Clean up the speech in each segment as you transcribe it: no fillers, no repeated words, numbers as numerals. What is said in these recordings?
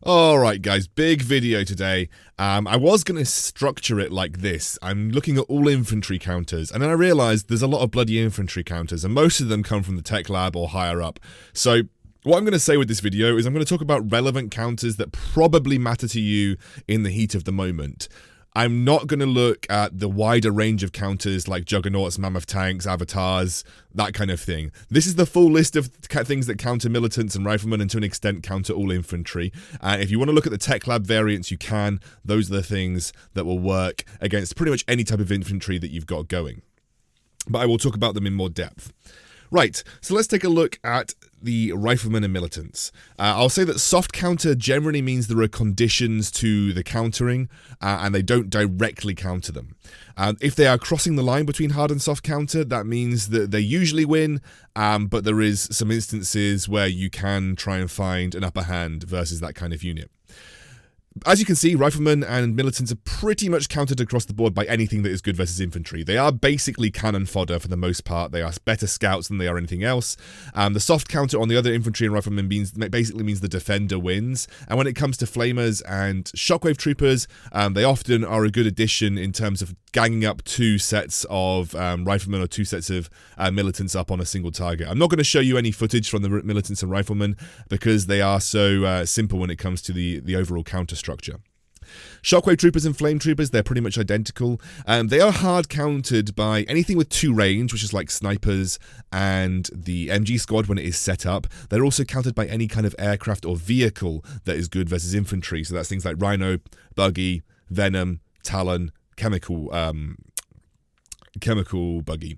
Alright guys, big video today. I was going to structure it like this. I'm looking at all infantry counters, and then I realised there's a lot of bloody infantry counters, and most of them come from the tech lab or higher up. So what I'm going to say with this video is I'm going to talk about relevant counters that probably matter to you in the heat of the moment. I'm not going to look at the wider range of counters like juggernauts, mammoth tanks, avatars, that kind of thing. This is the full list of things that counter militants and riflemen and to an extent counter all infantry. If you want to look at the tech lab variants, you can. Those are the things that will work against pretty much any type of infantry that you've got going. But I will talk about them in more depth. Right, so let's take a look at the Riflemen and Militants. I'll say that soft counter generally means there are conditions to the countering, and they don't directly counter them. If they are crossing the line between hard and soft counter, that means that they usually win, but there is some instances where you can try and find an upper hand versus that kind of unit. As you can see, Riflemen and Militants are pretty much countered across the board by anything that is good versus infantry. They are basically cannon fodder for the most part. They are better scouts than they are anything else. The soft counter on the other infantry and Riflemen basically means the defender wins. And when it comes to Flamers and Shockwave Troopers, they often are a good addition in terms of ganging up two sets of Riflemen or two sets of Militants up on a single target. I'm not going to show you any footage from the Militants and Riflemen because they are so simple when it comes to the overall counter structure. Shockwave Troopers and Flame Troopers, they're pretty much identical. They are hard countered by anything with 2 range, which is like snipers and the MG squad when it is set up. They're also countered by any kind of aircraft or vehicle that is good versus infantry. So that's things like Rhino, Buggy, Venom, Talon, Chemical Buggy.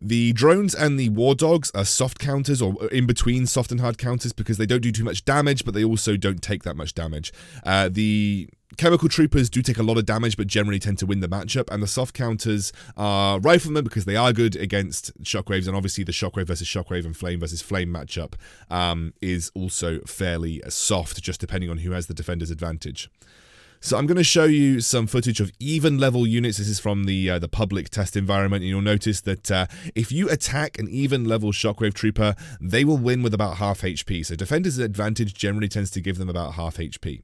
The drones and the war dogs are soft counters, or in between soft and hard counters, because they don't do too much damage, but they also don't take that much damage. The chemical troopers do take a lot of damage, but generally tend to win the matchup, and the soft counters are Riflemen because they are good against shockwaves, and obviously the shockwave versus shockwave and flame versus flame matchup is also fairly soft, just depending on who has the defender's advantage. So I'm going to show you some footage of even level units. This is from the public test environment, and you'll notice that if you attack an even level Shockwave Trooper, they will win with about half HP. So defender's advantage generally tends to give them about half HP.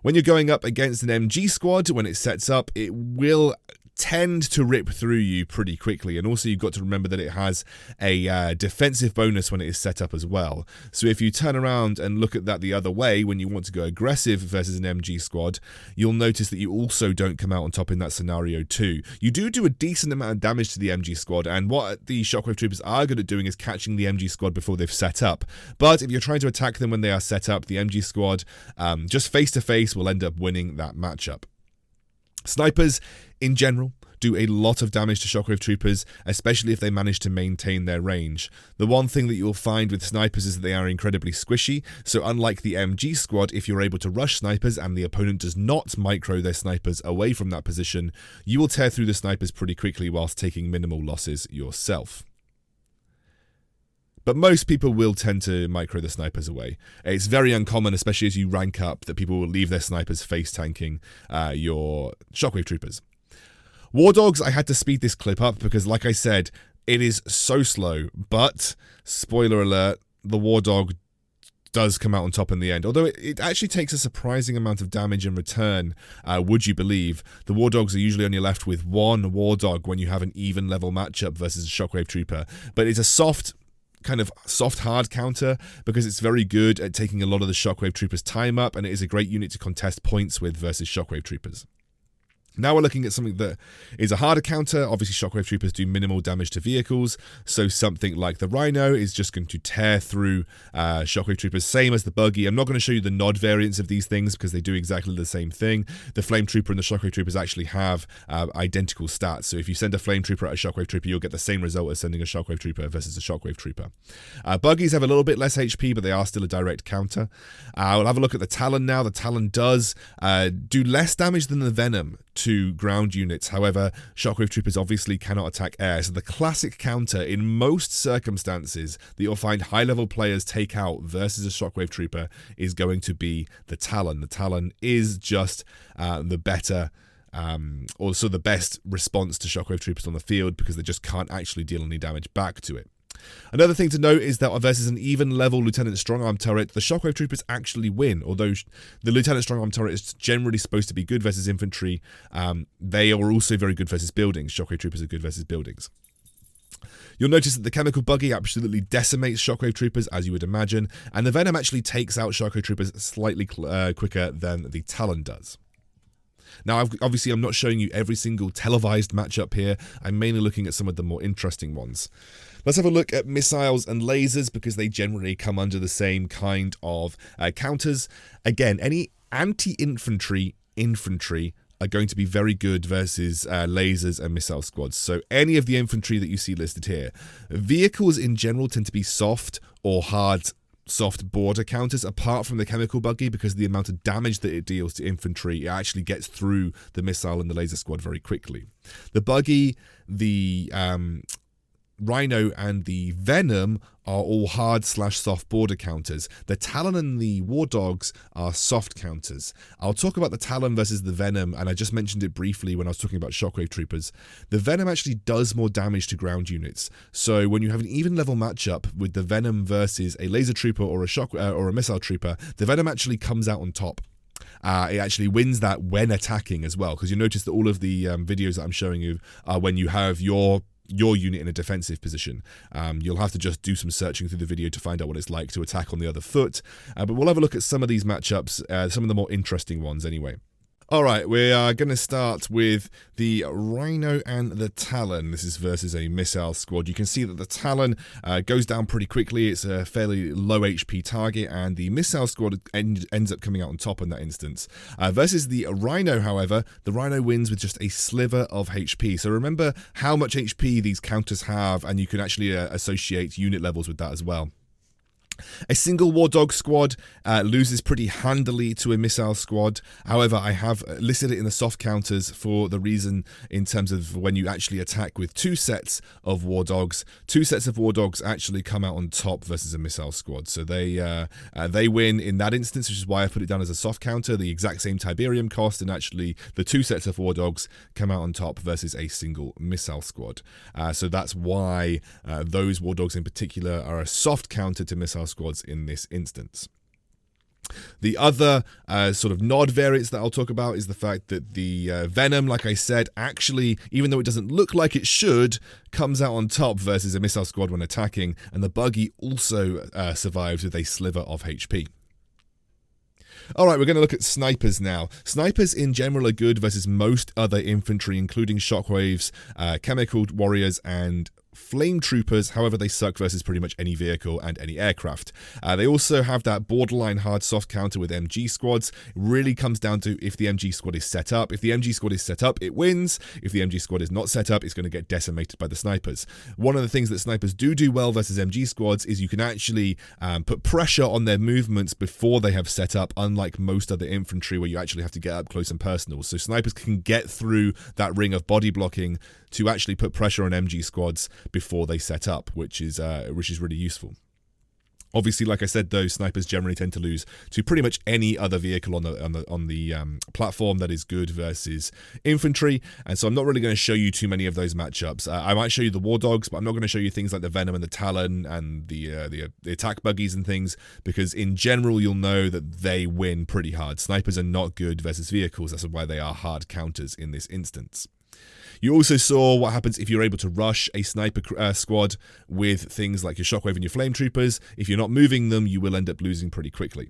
When you're going up against an MG squad, when it sets up, it will tend to rip through you pretty quickly, and also you've got to remember that it has a defensive bonus when it is set up as well. So if you turn around and look at that the other way when you want to go aggressive versus an MG squad, you'll notice that you also don't come out on top in that scenario too. You do a decent amount of damage to the MG squad, and what the Shockwave Troopers are good at doing is catching the MG squad before they've set up. But if you're trying to attack them when they are set up, the MG squad just face to face will end up winning that matchup. Snipers, in general, do a lot of damage to Shockwave Troopers, especially if they manage to maintain their range. The one thing that you'll find with snipers is that they are incredibly squishy, so unlike the MG squad, if you're able to rush snipers and the opponent does not micro their snipers away from that position, you will tear through the snipers pretty quickly whilst taking minimal losses yourself. But most people will tend to micro the snipers away. It's very uncommon, especially as you rank up, that people will leave their snipers face tanking your Shockwave Troopers. War Dogs, I had to speed this clip up because, like I said, it is so slow, but, spoiler alert, the War Dog does come out on top in the end. Although it actually takes a surprising amount of damage in return, would you believe. The War Dogs are usually only left with 1 War Dog when you have an even level matchup versus a Shockwave Trooper. But it's a kind of soft hard counter because it's very good at taking a lot of the Shockwave Troopers' time up, and it is a great unit to contest points with versus Shockwave Troopers. Now we're looking at something that is a harder counter. Obviously, Shockwave Troopers do minimal damage to vehicles, so something like the Rhino is just going to tear through Shockwave Troopers, same as the Buggy. I'm not going to show you the nod variants of these things because they do exactly the same thing. The Flame Trooper and the Shockwave Troopers actually have identical stats, so if you send a Flame Trooper at a Shockwave Trooper, you'll get the same result as sending a Shockwave Trooper versus a Shockwave Trooper. Buggies have a little bit less HP, but they are still a direct counter. We'll have a look at the Talon now. The Talon does do less damage than the Venom to ground units. However, Shockwave Troopers obviously cannot attack air, so the classic counter in most circumstances that you'll find high-level players take out versus a Shockwave Trooper is going to be the Talon. The Talon is just the better, also the best response to Shockwave Troopers on the field because they just can't actually deal any damage back to it. Another thing to note is that versus an even level Lieutenant Strong Arm turret, the Shockwave Troopers actually win. Although the Lieutenant Strong Arm turret is generally supposed to be good versus infantry, they are also very good versus buildings. Shockwave Troopers are good versus buildings. You'll notice that the Chemical Buggy absolutely decimates Shockwave Troopers, as you would imagine, and the Venom actually takes out Shockwave Troopers slightly quicker than the Talon does. Now, obviously, I'm not showing you every single televised matchup here. I'm mainly looking at some of the more interesting ones. Let's have a look at missiles and lasers, because they generally come under the same kind of counters. Again, any anti-infantry infantry are going to be very good versus lasers and missile squads. So any of the infantry that you see listed here. Vehicles in general tend to be soft or hard soft border counters, apart from the Chemical Buggy, because of the amount of damage that it deals to infantry. It actually gets through the missile and the laser squad very quickly. The Buggy, the Rhino and the Venom are all hard/soft border counters. The Talon and the War Dogs are soft counters. I'll talk about the Talon versus the Venom, and I just mentioned it briefly when I was talking about Shockwave Troopers. The Venom actually does more damage to ground units. So when you have an even level matchup with the Venom versus a laser trooper or a missile trooper, the Venom actually comes out on top. It actually wins that when attacking as well, because you notice that all of the videos that I'm showing you are when you have your unit in a defensive position. You'll have to just do some searching through the video to find out what it's like to attack on the other foot. But we'll have a look at some of these matchups, some of the more interesting ones anyway. Alright, we are going to start with the Rhino and the Talon. This is versus a missile squad. You can see that the Talon goes down pretty quickly. It's a fairly low HP target, and the missile squad ends up coming out on top in that instance. Versus the Rhino, however, the Rhino wins with just a sliver of HP. So remember how much HP these counters have, and you can actually associate unit levels with that as well. A single War Dog squad loses pretty handily to a missile squad. However, I have listed it in the soft counters for the reason in terms of when you actually attack with two sets of War Dogs. Two sets of War Dogs actually come out on top versus a missile squad. So they win in that instance, which is why I put it down as a soft counter. The exact same Tiberium cost, and actually the two sets of War Dogs come out on top versus a single missile squad. So that's why those War Dogs in particular are a soft counter to missile squads in this instance. The other sort of nod variants that I'll talk about is the fact that the Venom, like I said, actually, even though it doesn't look like it should, comes out on top versus a missile squad when attacking, and the Buggy also survives with a sliver of HP. Alright, we're going to look at snipers now. Snipers in general are good versus most other infantry, including Shockwaves, Chemical Warriors, and Flame Troopers. However, they suck versus pretty much any vehicle and any aircraft. They also have that borderline hard-soft counter with MG squads. It really comes down to if the MG squad is set up. If the MG squad is set up, it wins. If the MG squad is not set up, it's going to get decimated by the snipers. One of the things that snipers do well versus MG squads is you can actually put pressure on their movements before they have set up, unlike most other infantry where you actually have to get up close and personal. So snipers can get through that ring of body blocking to actually put pressure on MG squads before they set up, which is really useful. Obviously, like I said, though, snipers generally tend to lose to pretty much any other vehicle on the platform that is good versus infantry, and so I'm not really going to show you too many of those matchups. I might show you the War Dogs, but I'm not going to show you things like the Venom and the Talon and the attack buggies and things, because in general you'll know that they win pretty hard. Snipers are not good versus vehicles. That's why they are hard counters in this instance. You also saw what happens if you're able to rush a sniper squad with things like your Shockwave and your Flame Troopers. If you're not moving them, you will end up losing pretty quickly.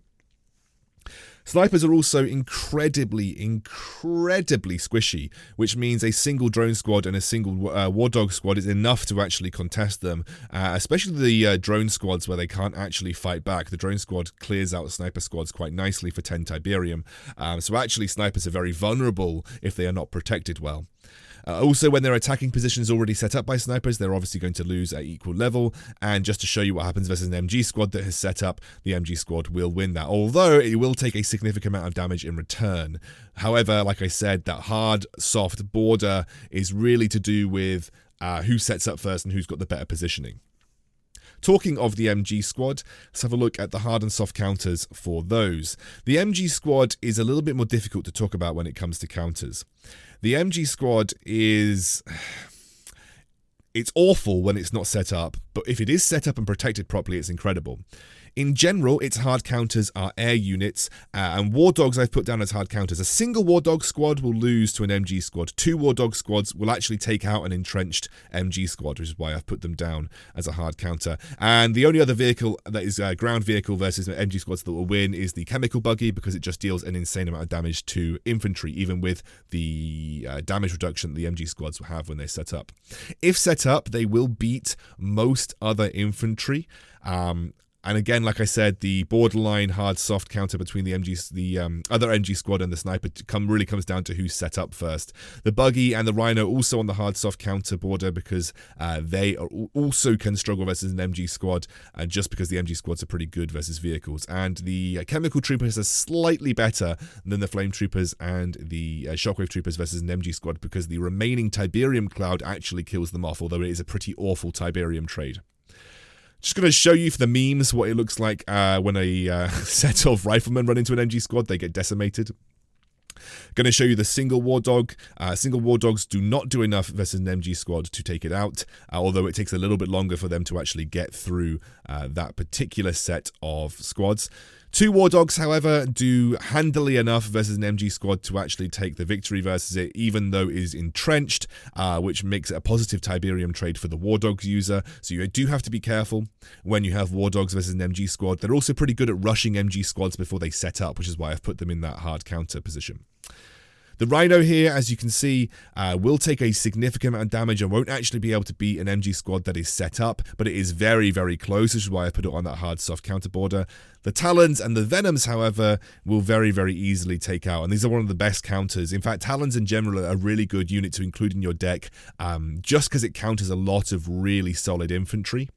Snipers are also incredibly squishy, which means a single drone squad and a single War Dog squad is enough to actually contest them, especially the drone squads where they can't actually fight back. The drone squad clears out sniper squads quite nicely for 10 Tiberium, so actually snipers are very vulnerable if they are not protected well. Also, when their attacking position is already set up by snipers, they're obviously going to lose at equal level. And just to show you what happens versus an MG squad that has set up, the MG squad will win that, although it will take a significant amount of damage in return. However, like I said, that hard, soft border is really to do with who sets up first and who's got the better positioning. Talking of the MG squad, let's have a look at the hard and soft counters for those. The MG squad is a little bit more difficult to talk about when it comes to counters. The MG squad is It's awful when it's not set up, but if it is set up and protected properly, it's incredible. In general, its hard counters are air units, and War Dogs I've put down as hard counters. A single War Dog squad will lose to an MG squad. 2 War Dog squads will actually take out an entrenched MG squad, which is why I've put them down as a hard counter. And the only other vehicle that is a ground vehicle versus MG squads that will win is the chemical buggy, because it just deals an insane amount of damage to infantry, even with the damage reduction that the MG squads will have when they're set up. If set up, they will beat most other infantry. And again, like I said, the borderline hard-soft counter between the other MG squad and the sniper really comes down to who's set up first. The buggy and the rhino also on the hard-soft counter border, because they also can struggle versus an MG squad, just because the MG squads are pretty good versus vehicles. And the chemical troopers are slightly better than the flame troopers and the shockwave troopers versus an MG squad, because the remaining Tiberium cloud actually kills them off, although it is a pretty awful Tiberium trade. Just going to show you for the memes what it looks like when a set of riflemen run into an MG squad. They get decimated. Going to show you the single War Dog. Single War Dogs do not do enough versus an MG squad to take it out, although it takes a little bit longer for them to actually get through that particular set of squads. 2 War Dogs, however, do handily enough versus an MG squad to actually take the victory versus it, even though it is entrenched, which makes it a positive Tiberium trade for the War Dogs user. So you do have to be careful when you have War Dogs versus an MG squad. They're also pretty good at rushing MG squads before they set up, which is why I've put them in that hard counter position. The Rhino here, as you can see, will take a significant amount of damage and won't actually be able to beat an MG squad that is set up, but it is very, very close, which is why I put it on that hard soft counter border. The Talons and the Venoms, however, will very, very easily take out, and these are one of the best counters. In fact, Talons in general are a really good unit to include in your deck, just because it counters a lot of really solid infantry.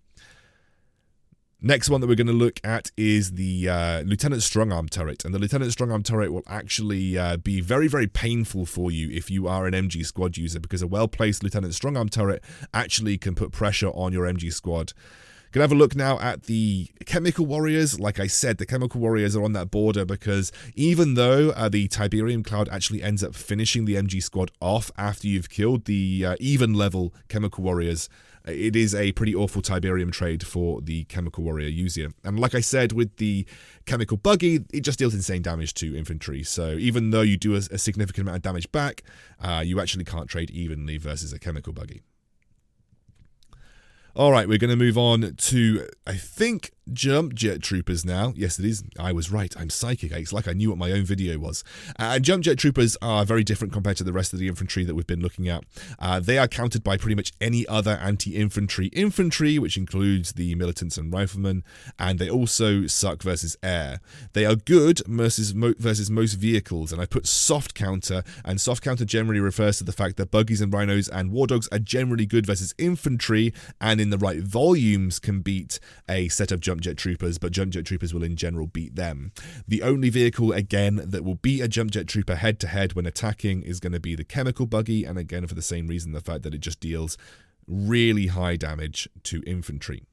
Next one that we're going to look at is the Lieutenant Strongarm turret, and the Lieutenant Strongarm turret will actually be very, very painful for you if you are an MG squad user, because a well-placed Lieutenant Strongarm turret actually can put pressure on your MG squad. Gonna have a look now at the Chemical Warriors. Like I said, the Chemical Warriors are on that border because even though the Tiberium Cloud actually ends up finishing the MG squad off after you've killed the even level Chemical Warriors, it is a pretty awful Tiberium trade for the Chemical Warrior user. And like I said, with the Chemical Buggy, it just deals insane damage to infantry. So even though you do a significant amount of damage back, you actually can't trade evenly versus a Chemical Buggy. Alright, we're going to move on to, I think, Jump Jet Troopers now. Yes, it is. I was right. I'm psychic. It's like I knew what my own video was. Jump Jet Troopers are very different compared to the rest of the infantry that we've been looking at. They are countered by pretty much any other anti-infantry infantry, which includes the Militants and Riflemen, and they also suck versus air. They are good versus most vehicles, and I put soft counter, and soft counter generally refers to the fact that buggies and rhinos and war dogs are generally good versus infantry, and in the right volumes can beat a set of Jump Jet Troopers, but Jump Jet Troopers will in general beat them. The only vehicle, again, that will beat a Jump Jet Trooper head-to-head when attacking is going to be the Chemical Buggy, and again, for the same reason, the fact that it just deals really high damage to infantry.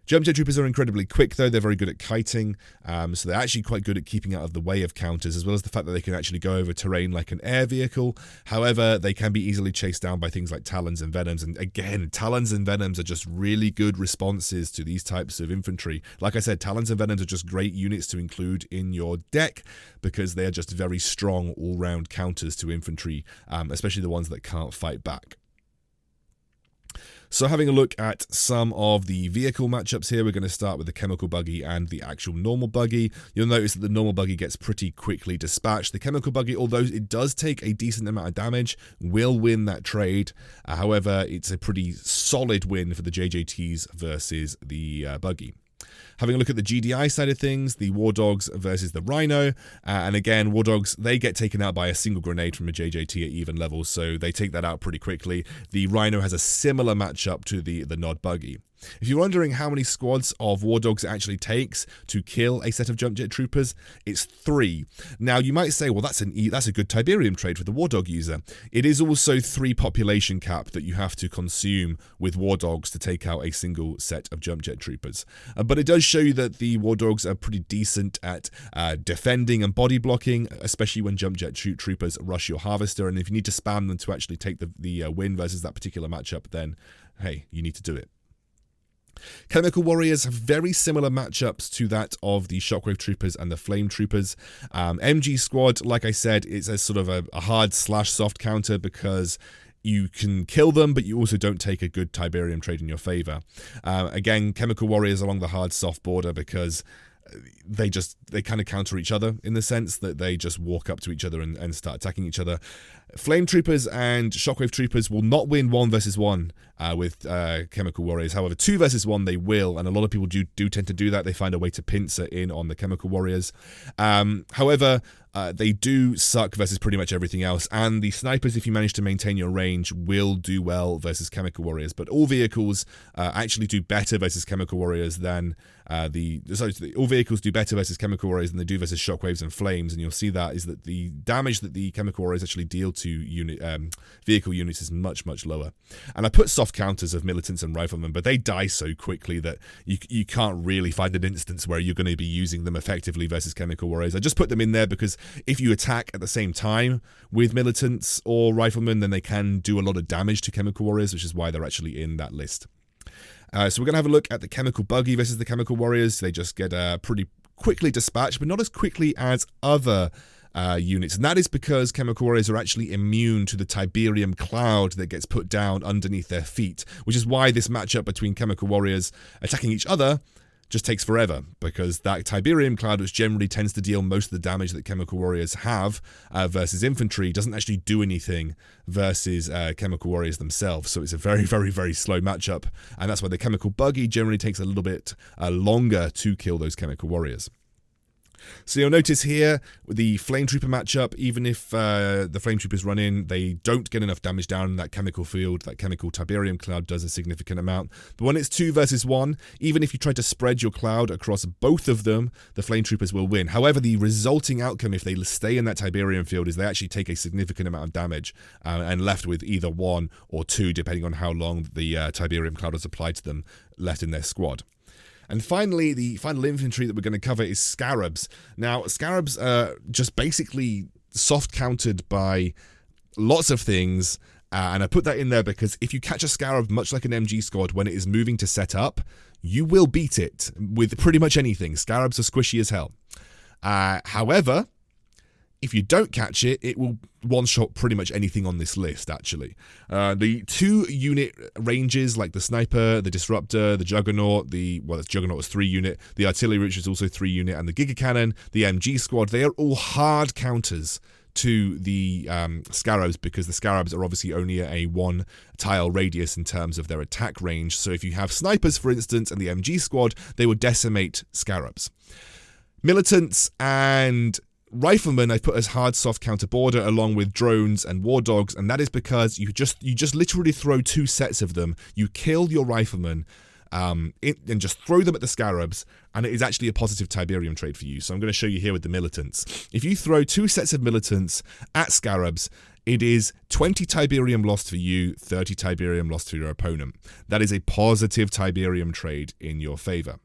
Jump Jet Troopers are incredibly quick, though. They're very good at kiting, so they're actually quite good at keeping out of the way of counters, as well as the fact that they can actually go over terrain like an air vehicle. However, they can be easily chased down by things like Talons and Venoms, and again, Talons and Venoms are just really good responses to these types of infantry. Like I said, Talons and Venoms are just great units to include in your deck, because they are just very strong all-round counters to infantry, especially the ones that can't fight back. So having a look at some of the vehicle matchups here, we're going to start with the Chemical Buggy and the actual normal buggy. You'll notice that the normal buggy gets pretty quickly dispatched. The Chemical Buggy, although it does take a decent amount of damage, will win that trade. However, it's a pretty solid win for the JJTs versus the buggy. Having a look at the GDI side of things, the War Dogs versus the Rhino, and again, War Dogs, they get taken out by a single grenade from a JJT at even levels, so they take that out pretty quickly. The Rhino has a similar matchup to the Nod Buggy. If you're wondering how many squads of War Dogs it actually takes to kill a set of Jump Jet Troopers, it's 3. Now, you might say, well, that's a good Tiberium trade for the War Dog user. It is also 3 population cap that you have to consume with War Dogs to take out a single set of Jump Jet Troopers. But it does show you that the War Dogs are pretty decent at defending and body blocking, especially when jump jet troopers rush your harvester, and if you need to spam them to actually take the win versus that particular matchup, then hey, you need to do it. Chemical Warriors have very similar matchups to that of the Shockwave Troopers and the Flame Troopers. MG Squad, like I said, is a sort of a hard/soft counter because you can kill them, but you also don't take a good Tiberium trade in your favor. Again, Chemical Warriors along the hard/soft border because they kind of counter each other in the sense that they just walk up to each other and start attacking each other. Flame Troopers and Shockwave Troopers will not win 1 versus 1 with Chemical Warriors. However, 2 versus 1 they will, and a lot of people do tend to do that. They find a way to pincer in on the Chemical Warriors. However, they do suck versus pretty much everything else, and the snipers, if you manage to maintain your range, will do well versus Chemical Warriors. But all vehicles actually do better versus Chemical Warriors than all vehicles do better versus Chemical Warriors than they do versus Shockwaves and Flames, and you'll see that is that the damage that the Chemical Warriors actually deal to vehicle units is much lower. And I put soft counters of Militants and Riflemen, but they die so quickly that you can't really find an instance where you're going to be using them effectively versus Chemical Warriors. I just put them in there because if you attack at the same time with Militants or Riflemen, then they can do a lot of damage to Chemical Warriors, which is why they're actually in that list. So we're going to have a look at the Chemical Buggy versus the Chemical Warriors. They just get pretty quickly dispatched, but not as quickly as other units, and that is because Chemical Warriors are actually immune to the Tiberium cloud that gets put down underneath their feet, which is why this matchup between Chemical Warriors attacking each other just takes forever, because that Tiberium cloud, which generally tends to deal most of the damage that Chemical Warriors have versus infantry, doesn't actually do anything versus Chemical Warriors themselves. So it's a very slow matchup, and that's why the Chemical Buggy generally takes a little bit longer to kill those Chemical Warriors. So you'll notice here, the Flame Trooper matchup, even if the Flame Troopers run in, they don't get enough damage down in that chemical field. That chemical Tiberium cloud does a significant amount. But when it's 2 versus 1, even if you try to spread your cloud across both of them, the Flame Troopers will win. However, the resulting outcome, if they stay in that Tiberium field, is they actually take a significant amount of damage and left with either 1 or 2, depending on how long the Tiberium cloud is applied to them, left in their squad. And finally, the final infantry that we're going to cover is Scarabs. Now, Scarabs are just basically soft countered by lots of things, and I put that in there because if you catch a Scarab, much like an MG squad, when it is moving to set up, you will beat it with pretty much anything. Scarabs are squishy as hell. However, if you don't catch it, it will one-shot pretty much anything on this list, actually. The 2-unit ranges, like the Sniper, the Disruptor, the Juggernaut, the Juggernaut was 3-unit, the Artillery, which is also 3-unit, and the Giga Cannon, the MG Squad, they are all hard counters to the Scarabs, because the Scarabs are obviously only a 1-tile radius in terms of their attack range. So if you have Snipers, for instance, and the MG Squad, they will decimate Scarabs. Militants and Riflemen I put as hard soft counter border along with drones and war dogs, and that is because you just literally throw 2 sets of them. You kill your Riflemen and just throw them at the Scarabs, and it is actually a positive Tiberium trade for you. So I'm going to show you here with the Militants. If you throw 2 sets of Militants at Scarabs, it is 20 Tiberium lost for you, 30 Tiberium lost for your opponent. That is a positive Tiberium trade in your favor.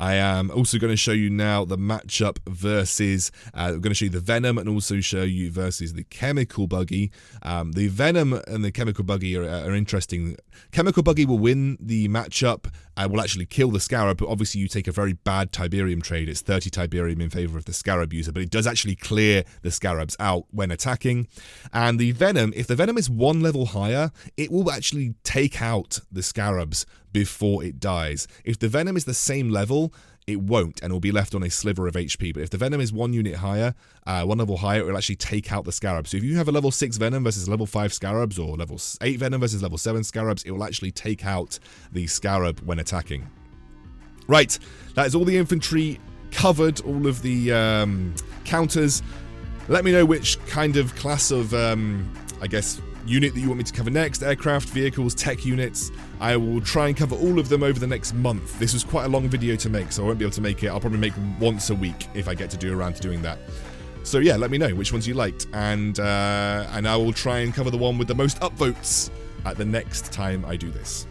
I am also going to show you now the matchup versus, I'm going to show you the Venom and also show you versus the Chemical Buggy. The Venom and the Chemical Buggy are interesting. Chemical Buggy will win the matchup, will actually kill the Scarab, but obviously you take a very bad Tiberium trade. It's 30 Tiberium in favor of the Scarab user, but it does actually clear the Scarabs out when attacking. And the Venom, if the Venom is 1 level higher, it will actually take out the Scarabs before it dies. If the Venom is the same level, it won't, and will be left on a sliver of HP. But if the Venom is 1 unit higher, 1 level higher, it will actually take out the Scarab. So if you have a level 6 Venom versus level 5 Scarabs, or level 8 Venom versus level 7 Scarabs, it will actually take out the Scarab when attacking. Right, that is all the infantry covered, all of the counters. Let me know which kind of class of, I guess, unit that you want me to cover next. Aircraft, vehicles, tech units. I will try and cover all of them over the next month. This was quite a long video to make, so I won't be able to make it. I'll probably make once a week if I get to do around to doing that. So yeah, let me know which ones you liked, and I will try and cover the one with the most upvotes at the next time I do this.